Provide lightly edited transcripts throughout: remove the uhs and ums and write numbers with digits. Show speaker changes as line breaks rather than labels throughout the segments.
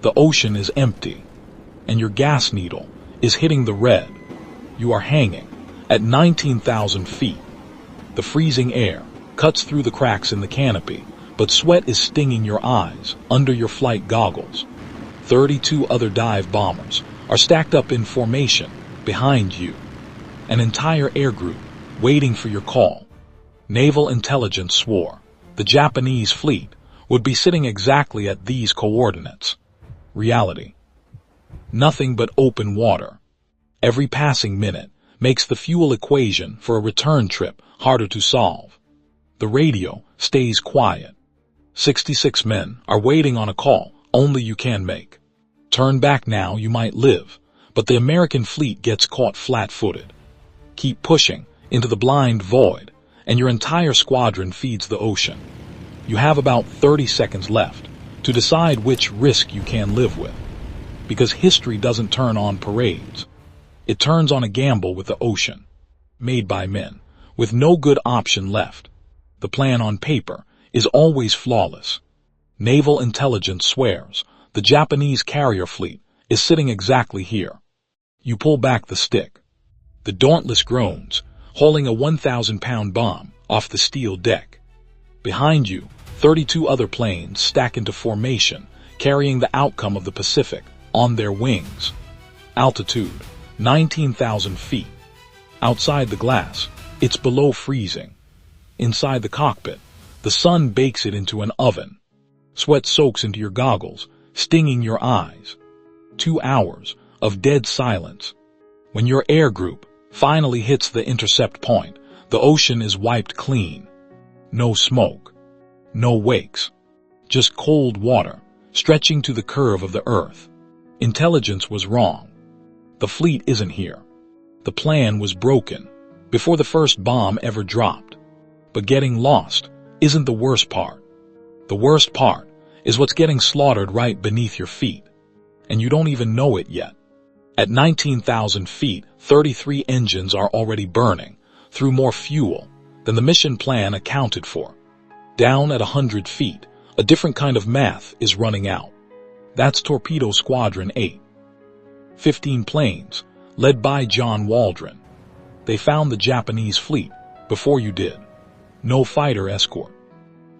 The ocean is empty, and your gas needle is hitting the red. You are hanging at 19,000 feet. The freezing air cuts through the cracks in the canopy, but sweat is stinging your eyes under your flight goggles. 32 other dive bombers are stacked up in formation behind you. An entire air group waiting for your call. Naval intelligence swore the Japanese fleet would be sitting exactly at these coordinates. Reality: nothing but open water. Every passing minute makes the fuel equation for a return trip harder to solve. The radio stays quiet. 66 men are waiting on a call only you can make. Turn back now, you might live, but the American fleet gets caught flat-footed. Keep pushing into the blind void, and your entire squadron feeds the ocean. You have about 30 seconds left to decide which risk you can live with, because history doesn't turn on parades. It turns on a gamble with the ocean, made by men, with no good option left. The plan on paper is always flawless. Naval intelligence swears the Japanese carrier fleet is sitting exactly here. You pull back the stick. The Dauntless groans, hauling a 1,000-pound bomb off the steel deck. Behind you, 32 other planes stack into formation, carrying the outcome of the Pacific on their wings. Altitude: 19,000 feet. Outside the glass, it's below freezing. Inside the cockpit, the sun bakes it into an oven. Sweat soaks into your goggles, stinging your eyes. 2 hours of dead silence. When your air group finally hits the intercept point, the ocean is wiped clean. No smoke, no wakes, just cold water stretching to the curve of the earth. Intelligence was wrong. The fleet isn't here. The plan was broken before the first bomb ever dropped. But getting lost isn't the worst part. The worst part is what's getting slaughtered right beneath your feet, and you don't even know it yet. At 19,000 feet, 33 engines are already burning through more fuel than the mission plan accounted for. Down at 100 feet, a different kind of math is running out. That's Torpedo Squadron 8. 15 planes, led by John Waldron. They found the Japanese fleet before you did. No fighter escort.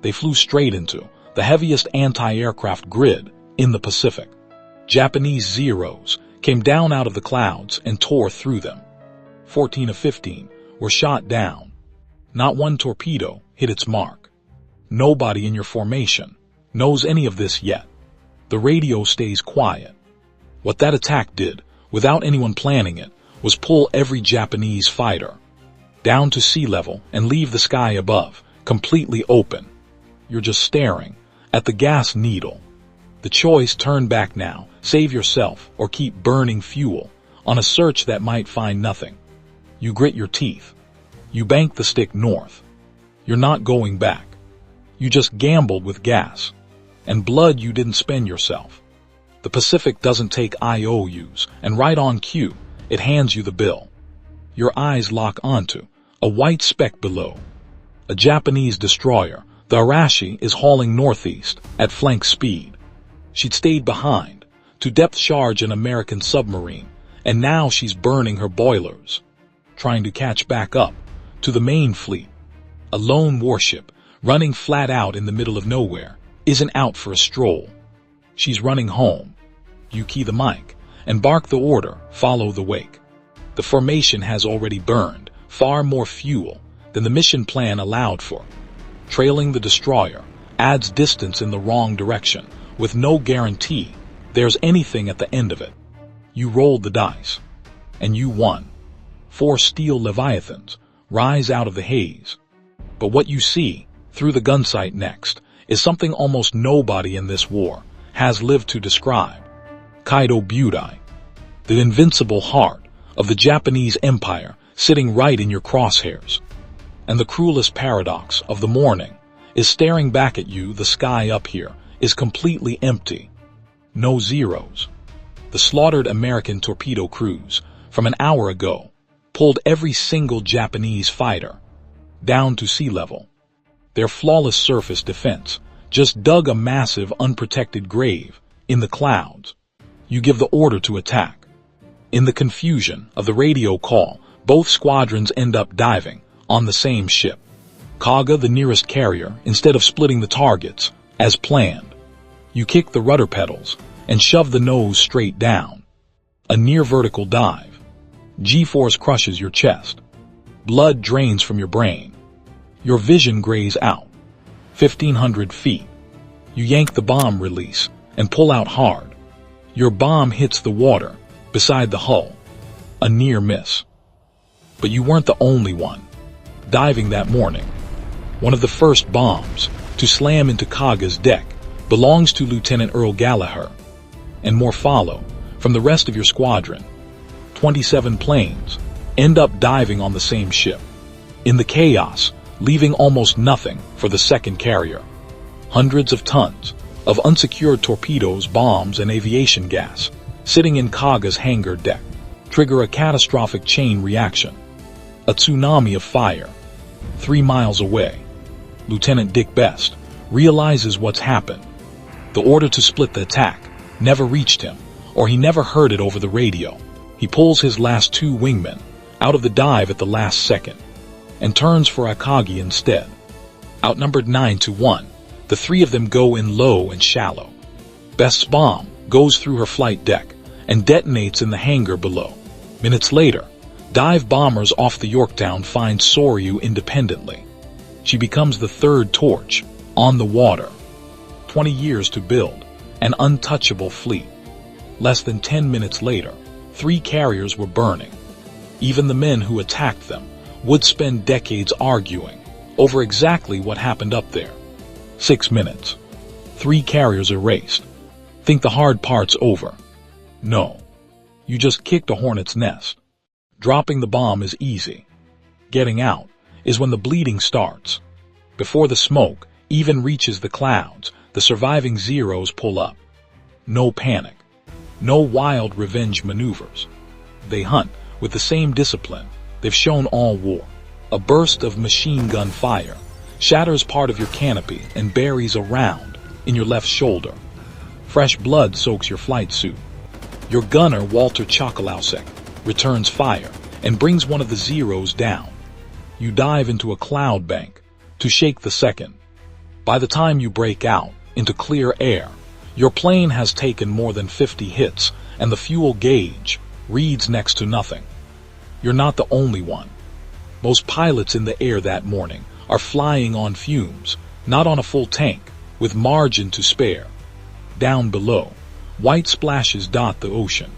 They flew straight into the heaviest anti-aircraft grid in the Pacific. Japanese Zeros came down out of the clouds and tore through them. 14 of 15 were shot down. Not one torpedo hit its mark. Nobody in your formation knows any of this yet. The radio stays quiet. What that attack did, without anyone planning it, was pull every Japanese fighter down to sea level and leave the sky above completely open. You're just staring at the gas needle. The choice: turn back now, save yourself, or keep burning fuel on a search that might find nothing. You grit your teeth. You bank the stick north. You're not going back. You just gambled with gas and blood you didn't spend yourself. The Pacific doesn't take IOUs, and right on cue, it hands you the bill. Your eyes lock onto a white speck below. A Japanese destroyer, the Arashi, is hauling northeast at flank speed. She'd stayed behind to depth charge an American submarine, and now she's burning her boilers, trying to catch back up to the main fleet. A lone warship running flat out in the middle of nowhere isn't out for a stroll. She's running home. You key the mic and bark the order: follow the wake. The formation has already burned far more fuel than the mission plan allowed for. Trailing the destroyer adds distance in the wrong direction, with no guarantee there's anything at the end of it. You rolled the dice, and you won. 4 steel leviathans rise out of the haze. But what you see through the gunsight next is something almost nobody in this war has lived to describe. Kaido Butai, the invincible heart of the Japanese Empire, sitting right in your crosshairs. And the cruelest paradox of the morning is staring back at you. The sky up here is completely empty. No Zeros. The slaughtered American torpedo crews from an hour ago pulled every single Japanese fighter down to sea level. Their flawless surface defense just dug a massive unprotected grave in the clouds. You give the order to attack. In the confusion of the radio call, both squadrons end up diving on the same ship. Kaga, the nearest carrier, instead of splitting the targets, as planned. You kick the rudder pedals and shove the nose straight down. A near vertical dive. G-force crushes your chest. Blood drains from your brain. Your vision grays out. 1,500 feet. You yank the bomb release and pull out hard. Your bomb hits the water beside the hull. A near miss. But you weren't the only one diving that morning. One of the first bombs to slam into Kaga's deck belongs to Lieutenant Earl Gallagher, and more follow from the rest of your squadron. 27 planes end up diving on the same ship. In the chaos, leaving almost nothing for the second carrier. Hundreds of tons of unsecured torpedoes, bombs, and aviation gas sitting in Kaga's hangar deck trigger a catastrophic chain reaction. A tsunami of fire. 3 miles away, Lieutenant Dick Best realizes what's happened. The order to split the attack never reached him, or he never heard it over the radio. He pulls his last 2 wingmen out of the dive at the last second and turns for Akagi instead. Outnumbered 9-1, the 3 of them go in low and shallow. Best's bomb goes through her flight deck and detonates in the hangar below. Minutes later, dive bombers off the Yorktown find Soryu independently. She becomes the 3rd torch on the water. 20 years to build an untouchable fleet. Less than 10 minutes later, 3 carriers were burning. Even the men who attacked them would spend decades arguing over exactly what happened up there. 6 minutes. 3 carriers erased. Think the hard part's over. No. You just kicked a hornet's nest. Dropping the bomb is easy. Getting out is when the bleeding starts. Before the smoke even reaches the clouds, the surviving Zeros pull up. No panic. No wild revenge maneuvers. They hunt with the same discipline they've shown all war. A burst of machine gun fire shatters part of your canopy and buries a round in your left shoulder. Fresh blood soaks your flight suit. Your gunner, Walter Chokolausek, returns fire and brings one of the Zeros down. You dive into a cloud bank to shake the second. By the time you break out into clear air, your plane has taken more than 50 hits and the fuel gauge reads next to nothing. You're not the only one. Most pilots in the air that morning are flying on fumes, not on a full tank, with margin to spare. Down below, white splashes dot the ocean.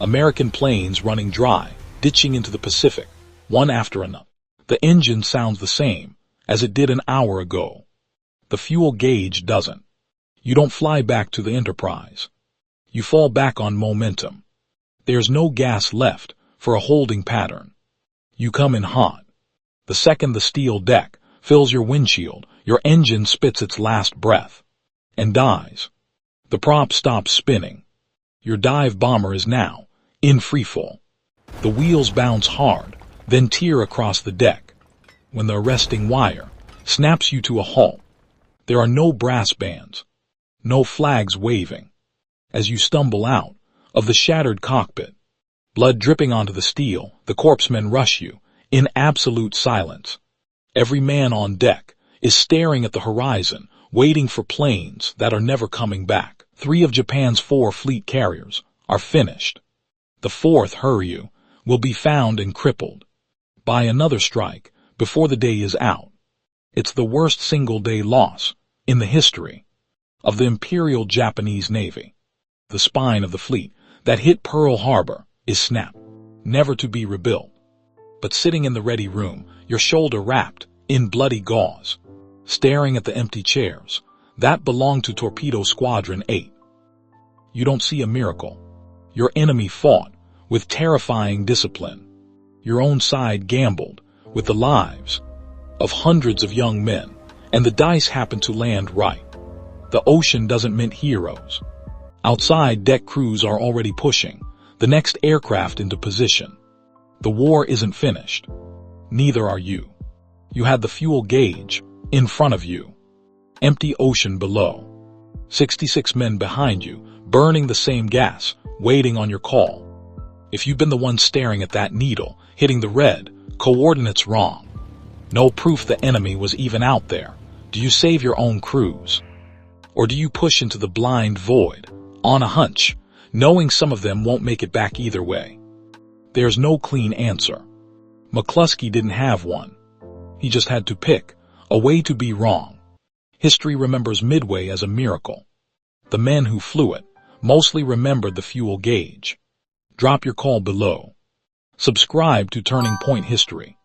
American planes running dry, ditching into the Pacific, one after another. The engine sounds the same as it did an hour ago. The fuel gauge doesn't. You don't fly back to the Enterprise. You fall back on momentum. There's no gas left for a holding pattern. You come in hot. The second the steel deck fills your windshield, your engine spits its last breath and dies. The prop stops spinning. Your dive bomber is now in freefall. The wheels bounce hard, then tear across the deck. When the arresting wire snaps you to a halt, there are no brass bands, no flags waving. As you stumble out of the shattered cockpit, blood dripping onto the steel, the corpsmen rush you in absolute silence. Every man on deck is staring at the horizon, waiting for planes that are never coming back. 3 of Japan's 4 fleet carriers are finished. The 4th, Hurryu, will be found and crippled by another strike before the day is out. It's the worst single-day loss in the history of the Imperial Japanese Navy. The spine of the fleet that hit Pearl Harbor is snapped, never to be rebuilt. But sitting in the ready room, your shoulder wrapped in bloody gauze, staring at the empty chairs that belonged to Torpedo Squadron 8. You don't see a miracle. Your enemy fought with terrifying discipline. Your own side gambled with the lives of hundreds of young men, and the dice happened to land right. The ocean doesn't mint heroes. Outside, deck crews are already pushing the next aircraft into position. The war isn't finished. Neither are you. You had the fuel gauge in front of you. Empty ocean below. 66 men behind you, burning the same gas, waiting on your call. If you've been the one staring at that needle, hitting the red, coordinates wrong. No proof the enemy was even out there. Do you save your own crews? Or do you push into the blind void, on a hunch, knowing some of them won't make it back either way? There's no clean answer. McClusky didn't have one. He just had to pick a way to be wrong. History remembers Midway as a miracle. The men who flew it mostly remembered the fuel gauge. Drop your call below. Subscribe to Turning Point History.